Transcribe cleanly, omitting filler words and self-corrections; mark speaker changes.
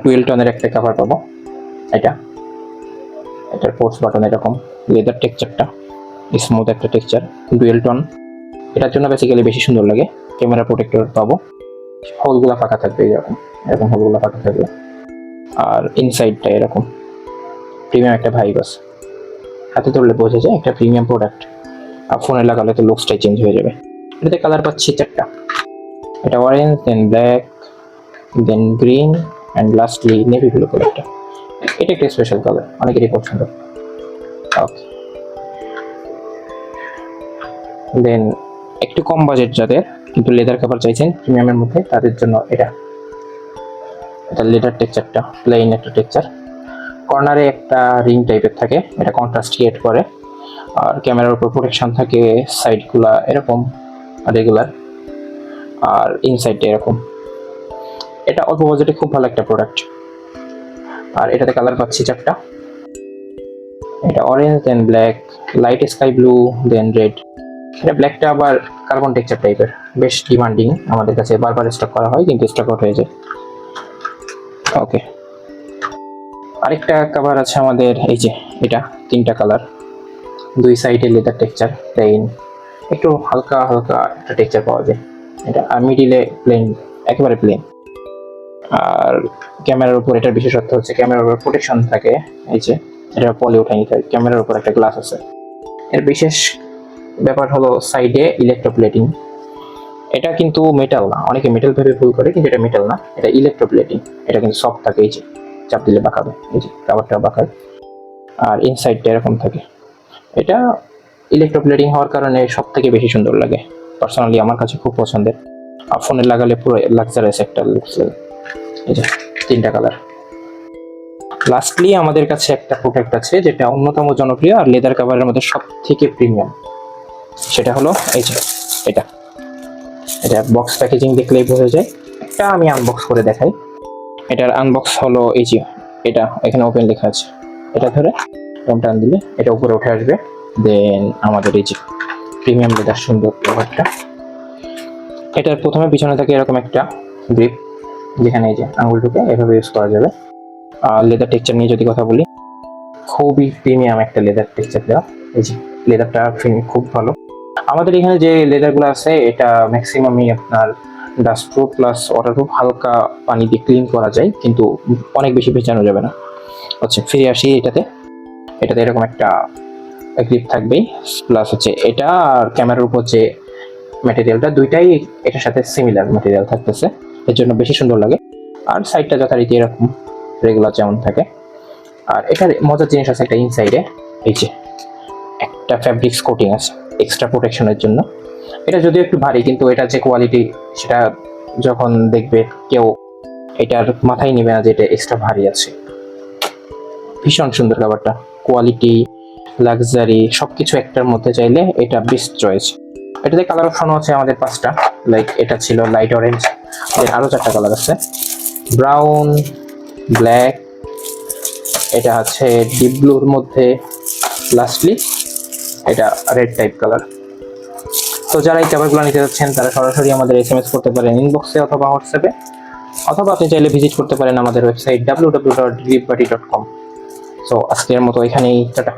Speaker 1: 12 টনের একটা কভার পাবো। এটার পোস্ট বাটন এরকম, লেদার টেক্সচারটা স্মুথ একটা টেক্সচার, 12 টন। এটার জন্য বেসিক্যালি বেশি সুন্দর লাগে। ক্যামেরা প্রোটেক্টর পাবো, হোলগুলা ফাঁকা থাকবে, এরকম হোলগুলা ফাঁকা থাকবে। আর ইনসাইডটা এরকম প্রিমিয়াম একটা ভাইব আছে, হাতে ধরলে বোঝা যায় একটা প্রিমিয়াম প্রোডাক্ট। আর ফোনে লাগালে তো লুকসটাই চেঞ্জ হয়ে যাবে। এটাতে কালার পাচ্ছি 4টা, এটা orange, then black, then green and lastly navy blue কালারটা। এটা একটা স্পেশাল কালার, অনেকেরই পছন্দ। ওকে, দেন একটু কম বাজেট যাদের কিন্তু লেদার কভার চাইছেন প্রিমিয়ামের মধ্যে, তাদের জন্য এটা লেদার টেক্সচারটা প্লেন একটা টেক্সচার, কর্নারে একটা রিং টাইপের থাকে, এটা কন্ট্রাস্ট ক্রিয়েট করে। আর ক্যামেরার উপর প্রোটেকশন থাকে, সাইডগুলা এরকম রেগুলার, আর ইনসাইডটা এরকম। এটা অল্প বাজেটে খুব ভালো একটা প্রোডাক্ট। আর এটাতে কালার পাচ্ছি 4টা, এটা orange, then black, light sky blue, দেন রেড। এটা ব্ল্যাকটা আবার কার্বন টেক্সচার টাইপের, বেশ ডিমান্ডিং আমাদের কাছে, বারবার স্টক করা হয় কিন্তু স্টক আউট হয়ে যায়। ওকে, আরেকটা কভার আছে আমাদের, এই যে এটা 3টা কালার, 2 সাইডে লেদার টেক্সচার প্লেন, একটু হালকা হালকা একটা টেক্সচার পাওয়া যায় এটা। আর মিডিলে প্লেন, একেবারে প্লেন। আর ক্যামেরার উপর এটার বিশেষত্ব হচ্ছে ক্যামেরার উপর প্রোটেকশন থাকে, এই যে এটা পলি উঠাই নিতে হয়, ক্যামেরার উপর একটা গ্লাস আছে। এর বিশেষ ব্যাপার হলো সাইডে ইলেকট্রোপ্লেটিং। এটা কিন্তু মেটাল না, অনেকে মেটাল ভেবে ভুল করে, কিন্তু এটা মেটাল না, এটা ইলেকট্রোপ্লেটিং। এটা কিন্তু সফট থাকে, এই যে চাপ দিলে বাঁকাবে, এই যে কাভারটা বাঁকায়। আর ইনসাইডটা এরকম থাকে। এটা ইলেকট্রোপ্লেটিং হওয়ার কারণে সব থেকে বেশি সুন্দর লাগে, পার্সোনালি আমার কাছে খুব পছন্দের। আর ফোনে লাগালে পুরো লাক্সারিয়াস একটা লুকস লাগে। এই যে 3টা কালার। লাস্টলি আমাদের কাছে একটা প্রোডাক্ট আছে যেটা অন্যতম জনপ্রিয় আর লেদার কভারের মধ্যে সব থেকে প্রিমিয়াম, সেটা হলো এই যে এটা বক্স প্যাকেজিং দেখলেই বোঝা যায়। এটা আমি আনবক্স করে দেখাই। এটার আনবক্স হলো এই যে এটা, এখানে ওপেন লেখা আছে, এটা ধরে টান দিলে এটা উপরে উঠে আসবে। দেন আমাদের এই যে প্রিমিয়াম লেদার সুন্দর কভারটা, এটার প্রথমে পিছনে থাকে এরকম একটা গ্রিপ, যেখানে এই যে আঙুল ঢুকে এভাবে ইউজ করা যাবে। আর লেদার টেক্সচার নিয়ে যদি কথা বলি, খুবই প্রিমিয়াম একটা লেদার টেক্সচার দেওয়া। এই যে লেদারটা খুব ভালো। আমাদের এখানে যে লেদারগুলো আছে এটা ম্যাক্সিমামই আপনার dust proof plus water proof, হালকা পানি দিয়ে ক্লিন করা যায় কিন্তু অনেক বেশি ভেজানো যাবে না। আচ্ছা, ফিরে আসি এটাতে এরকম একটা গ্রিপ থাকবেই, প্লাস হচ্ছে এটা আর ক্যামেরার উপর যে ম্যাটেরিয়ালটা, দুইটাই এটার সাথে সিমিলার ম্যাটেরিয়াল থাকতেছে, এর জন্য বেশি সুন্দর লাগে। আর সাইডটা যথারীতি এরকম রেগুলার যেমন থাকে। আর এটার মজার জিনিস আছে একটা, ইনসাইডে এই যে একটা ফ্যাব্রিক্স কোটিং আছে এক্সট্রা প্রোটেকশনের জন্য। এটা যদিও একটু ভারী, কিন্তু এটা যে কোয়ালিটি সেটা যখন দেখবে কেউ এটার মাথায় নেবে না যে এটা এক্সট্রা ভারী আছে। ভীষণ সুন্দর খাবারটা, কোয়ালিটি, লাক্সারি সবকিছু একটার মধ্যে চাইলে এটা বেস্ট চয়েস। এটাতে কালার অপশন আছে আমাদের 5টা, লাইক এটা ছিল লাইট অরেঞ্জ, এর আরো 4টা কালার আছে, ব্রাউন, ব্ল্যাক, এটা আছে ডিপ ব্লুর মধ্যে, লাস্টলি এটা রেড টাইপ কালার। তো যারা এই কভারগুলো নিতে যাচ্ছেন তারা সরাসরি আমাদের SMS করতে পারেন ইনবক্সে অথবা হোয়াটসঅ্যাপে, অথবা আপনি চাইলে ভিজিট করতে পারেন আমাদের ওয়েবসাইট www.gripbuddy.com। সো আজকের মতো এখানেই টাটা।